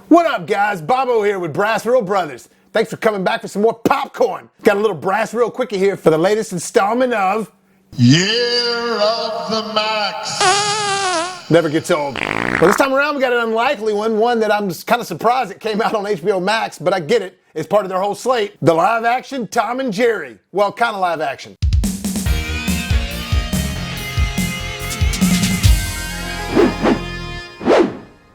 What up, guys? Bobo here with BrassReal Brothers. Thanks for coming back for some more popcorn. Got a little BrassReal Quickie here for the latest installment of Year of the Max. Never Gets Old. Well, this time around we got an unlikely one that I'm just kind of surprised it came out on HBO Max, but I get it. It's part of their whole slate. The live-action Tom and Jerry. Well, kind of live-action.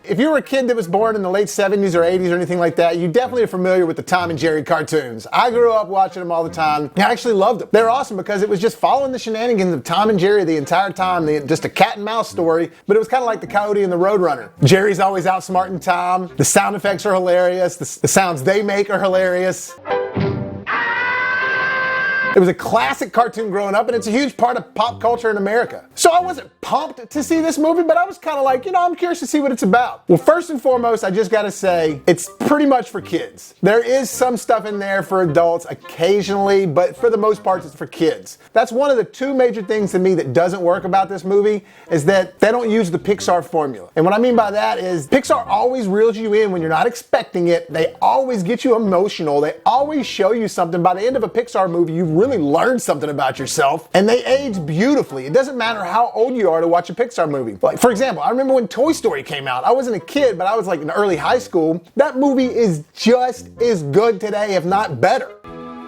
If you were a kid that was born in the late 70s or 80s or anything like that, you definitely are familiar with the Tom and Jerry cartoons. I grew up watching them all the time. I actually loved them. They were awesome because it was just following the shenanigans of Tom and Jerry the entire time. Just a cat and mouse story, but it was kind of like the Coyote and the Roadrunner. Jerry's always outsmarting Tom. The sound effects are hilarious. The sounds they make are hilarious. It was a classic cartoon growing up, and it's a huge part of pop culture in America. So I wasn't pumped to see this movie, but I was kind of like, I'm curious to see what it's about. Well, first and foremost, I just gotta say, it's pretty much for kids. There is some stuff in there for adults occasionally, but for the most part, it's for kids. That's one of the two major things to me that doesn't work about this movie, is that they don't use the Pixar formula. And what I mean by that is, Pixar always reels you in when you're not expecting it. They always get you emotional. They always show you something. By the end of a Pixar movie, you really learn something about yourself, and they age beautifully. It doesn't matter how old you are to watch a Pixar movie. Like, for example, I remember when Toy Story came out. I wasn't a kid, but I was like in early high school. That movie is just as good today, if not better.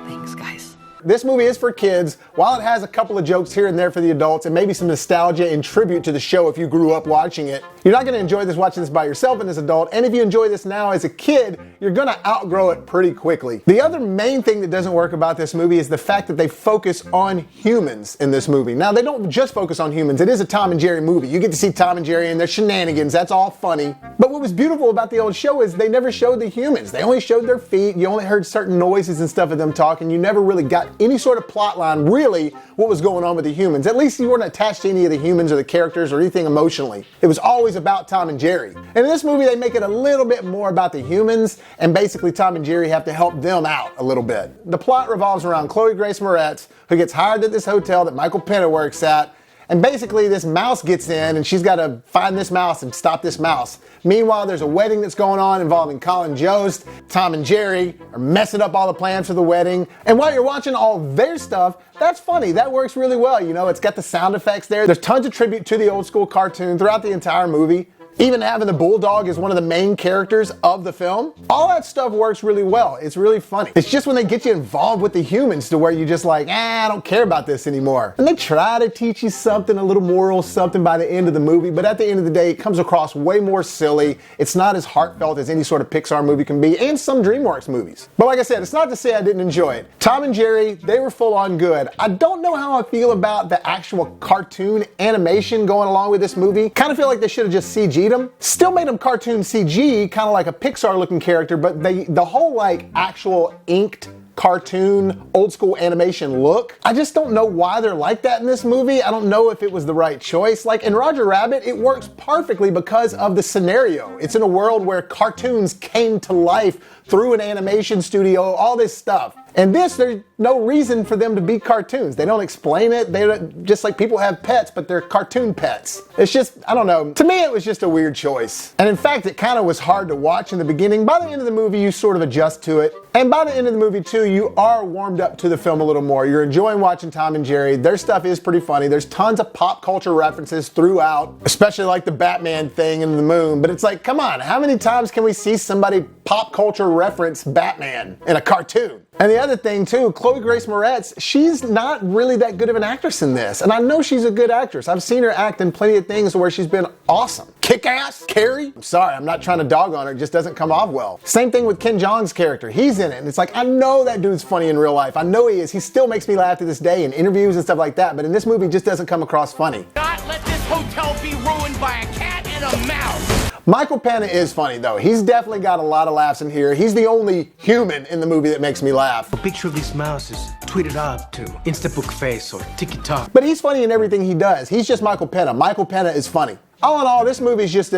Thanks, guys. This movie is for kids. While it has a couple of jokes here and there for the adults and maybe some nostalgia and tribute to the show if you grew up watching it, you're not going to enjoy this watching this by yourself and as an adult. And if you enjoy this now as a kid, you're going to outgrow it pretty quickly. The other main thing that doesn't work about this movie is the fact that they focus on humans in this movie. Now, they don't just focus on humans. It is a Tom and Jerry movie. You get to see Tom and Jerry and their shenanigans. That's all funny. But what was beautiful about the old show is they never showed the humans. They only showed their feet. You only heard certain noises and stuff of them talking. You never really got any sort of plot line, really, what was going on with the humans. At least you weren't attached to any of the humans or the characters or anything emotionally. It was always about Tom and Jerry. And in this movie, they make it a little bit more about the humans, and basically Tom and Jerry have to help them out a little bit. The plot revolves around Chloe Grace Moretz, who gets hired at this hotel that Michael Pena works at. And basically this mouse gets in and she's got to find this mouse and stop this mouse. Meanwhile, there's a wedding that's going on involving Colin Jost. Tom and Jerry are messing up all the plans for the wedding. And while you're watching all their stuff, that's funny. That works really well. It's got the sound effects there. There's tons of tribute to the old school cartoon throughout the entire movie. Even having the bulldog as one of the main characters of the film. All that stuff works really well. It's really funny. It's just when they get you involved with the humans to where you're just like, I don't care about this anymore. And they try to teach you something, a little moral something by the end of the movie, but at the end of the day, it comes across way more silly. It's not as heartfelt as any sort of Pixar movie can be, and some DreamWorks movies. But like I said, it's not to say I didn't enjoy it. Tom and Jerry, they were full on good. I don't know how I feel about the actual cartoon animation going along with this movie. Kind of feel like they should have just CG'd them. Still made them cartoon CG, kind of like a Pixar looking character, but the whole like actual inked cartoon, old school animation look. I just don't know why they're like that in this movie. I don't know if it was the right choice. Like in Roger Rabbit, it works perfectly because of the scenario. It's in a world where cartoons came to life through an animation studio, all this stuff. And this, there's no reason for them to be cartoons. They don't explain it. Just like people have pets, but they're cartoon pets. It's just, I don't know. To me, it was just a weird choice. And in fact, it kind of was hard to watch in the beginning. By the end of the movie, you sort of adjust to it. And by the end of the movie, too, you are warmed up to the film a little more. You're enjoying watching Tom and Jerry. Their stuff is pretty funny. There's tons of pop culture references throughout, especially like the Batman thing and the moon. But it's like, come on, how many times can we see somebody pop culture reference Batman in a cartoon? And the other thing too, Chloe Grace Moretz, she's not really that good of an actress in this. And I know she's a good actress. I've seen her act in plenty of things where she's been awesome. Kick-Ass, Carrie. I'm sorry, I'm not trying to dog on her, it just doesn't come off well. Same thing with Ken Jeong's character. He's in it, and it's like, I know that dude's funny in real life. I know he is. He still makes me laugh to this day in interviews and stuff like that, but in this movie, it just doesn't come across funny. Not let this hotel be ruined by a cat and a mouse. Michael Pena is funny though. He's definitely got a lot of laughs in here. He's the only human in the movie that makes me laugh. A picture of this mouse is tweeted out to Instabook Face or TikTok. But he's funny in everything he does. He's just Michael Pena. Michael Pena is funny. All in all, this movie's just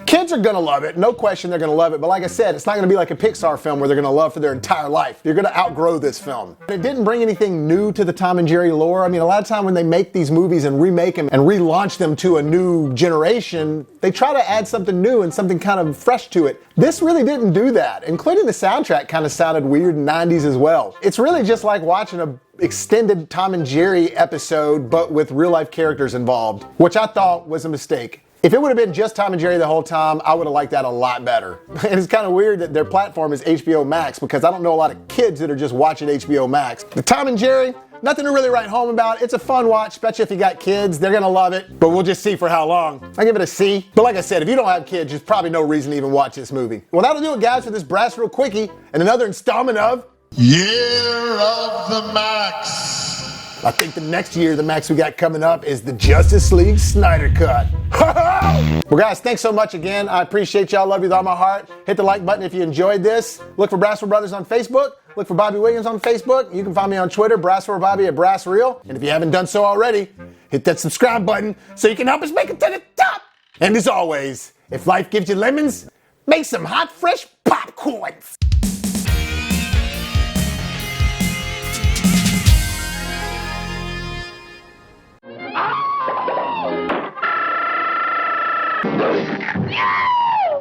Kids are gonna love it, no question they're gonna love it, but like I said, it's not gonna be like a Pixar film where they're gonna love for their entire life. You're gonna outgrow this film. It didn't bring anything new to the Tom and Jerry lore. I mean, a lot of time when they make these movies and remake them and relaunch them to a new generation, they try to add something new and something kind of fresh to it. This really didn't do that, including the soundtrack kind of sounded weird in the 90s as well. It's really just like watching a extended Tom and Jerry episode, but with real life characters involved, which I thought was a mistake. If it would have been just Tom and Jerry the whole time, I would have liked that a lot better. And it's kind of weird that their platform is HBO Max, because I don't know a lot of kids that are just watching HBO Max. The Tom and Jerry, nothing to really write home about. It's a fun watch, especially if you got kids. They're gonna love it, but we'll just see for how long. I give it a C. But like I said, if you don't have kids, there's probably no reason to even watch this movie. Well, that'll do it, guys, for this BrassReal Quickie and another installment of Year of the Max. I think the next year, the max we got coming up is the Justice League Snyder Cut. Well, guys, thanks so much again. I appreciate y'all. Love you with all my heart. Hit the like button if you enjoyed this. Look for BrassReal Brothers on Facebook. Look for Bobby Williams on Facebook. You can find me on Twitter, BrassReal at BrassReal. And if you haven't done so already, hit that subscribe button so you can help us make it to the top. And as always, if life gives you lemons, make some hot, fresh popcorns.